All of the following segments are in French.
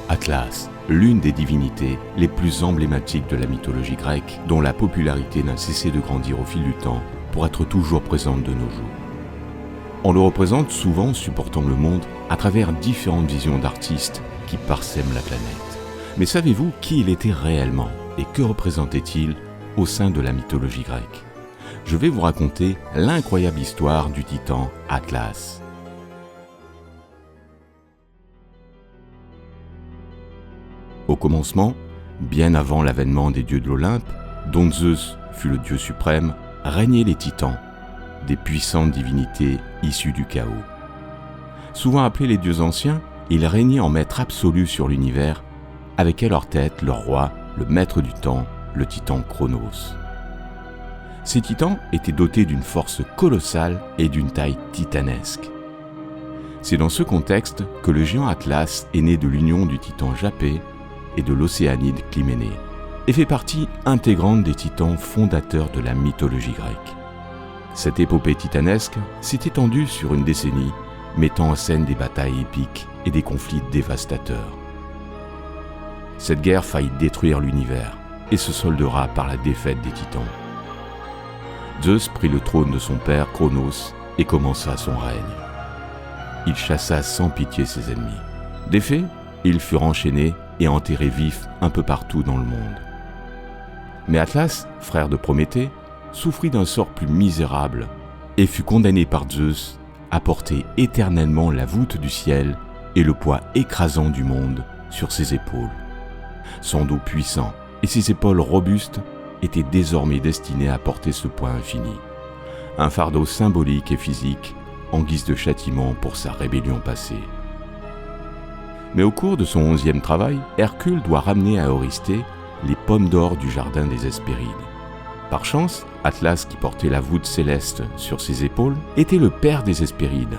Atlas, l'une des divinités les plus emblématiques de la mythologie grecque, dont la popularité n'a cessé de grandir au fil du temps pour être toujours présente de nos jours. On le représente souvent supportant le monde à travers différentes visions d'artistes qui parsèment la planète. Mais savez-vous qui il était réellement et que représentait-il au sein de la mythologie grecque ? Je vais vous raconter l'incroyable histoire du titan Atlas. Au commencement, bien avant l'avènement des dieux de l'Olympe, dont Zeus fut le dieu suprême, régnaient les titans, des puissantes divinités issues du chaos. Souvent appelés les dieux anciens, ils régnaient en maître absolu sur l'univers, avec à leur tête leur roi, le maître du temps, le titan Cronos. Ces titans étaient dotés d'une force colossale et d'une taille titanesque. C'est dans ce contexte que le géant Atlas est né de l'union du titan Japet et de l'océanide Clyménée, et fait partie intégrante des titans fondateurs de la mythologie grecque. Cette épopée titanesque s'est étendue sur une décennie, mettant en scène des batailles épiques et des conflits dévastateurs. Cette guerre faillit détruire l'univers et se soldera par la défaite des titans. Zeus prit le trône de son père Cronos et commença son règne. Il chassa sans pitié ses ennemis. Des faits, ils furent enchaînés et enterrés vifs un peu partout dans le monde. Mais Atlas, frère de Prométhée, souffrit d'un sort plus misérable et fut condamné par Zeus à porter éternellement la voûte du ciel et le poids écrasant du monde sur ses épaules. Son dos puissant et ses épaules robustes étaient désormais destinées à porter ce poids infini, un fardeau symbolique et physique en guise de châtiment pour sa rébellion passée. Mais au cours de son 11e travail, Hercule doit ramener à Eurysthée les pommes d'or du jardin des Hespérides. Par chance, Atlas, qui portait la voûte céleste sur ses épaules, était le père des Hespérides.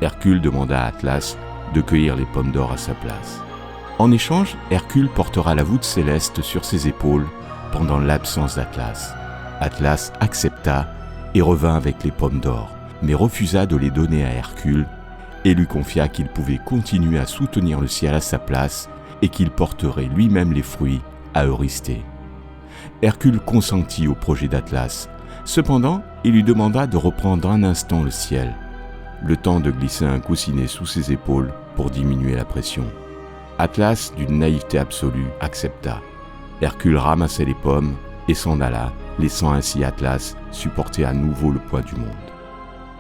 Hercule demanda à Atlas de cueillir les pommes d'or à sa place. En échange, Hercule portera la voûte céleste sur ses épaules pendant l'absence d'Atlas. Atlas accepta et revint avec les pommes d'or, mais refusa de les donner à Hercule et lui confia qu'il pouvait continuer à soutenir le ciel à sa place et qu'il porterait lui-même les fruits à Eurysthée. Hercule consentit au projet d'Atlas. Cependant, il lui demanda de reprendre un instant le ciel, le temps de glisser un coussinet sous ses épaules pour diminuer la pression. Atlas, d'une naïveté absolue, accepta. Hercule ramassa les pommes et s'en alla, laissant ainsi Atlas supporter à nouveau le poids du monde.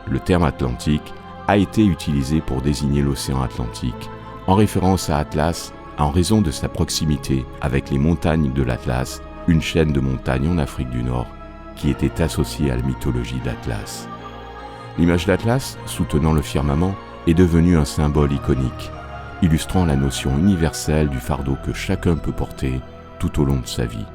Le terme Atlantique a été utilisé pour désigner l'océan Atlantique, en référence à Atlas en raison de sa proximité avec les montagnes de l'Atlas, une chaîne de montagnes en Afrique du Nord qui était associée à la mythologie d'Atlas. L'image d'Atlas, soutenant le firmament, est devenue un symbole iconique, illustrant la notion universelle du fardeau que chacun peut porter tout au long de sa vie.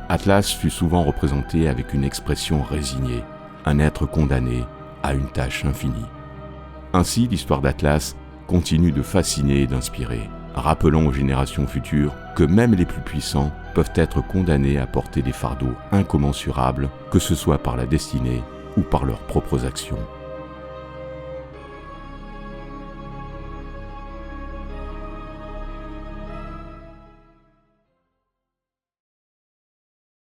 Atlas fut souvent représenté avec une expression résignée, un être condamné à une tâche infinie. Ainsi, l'histoire d'Atlas continue de fasciner et d'inspirer, rappelant aux générations futures que même les plus puissants peuvent être condamnés à porter des fardeaux incommensurables, que ce soit par la destinée ou par leurs propres actions.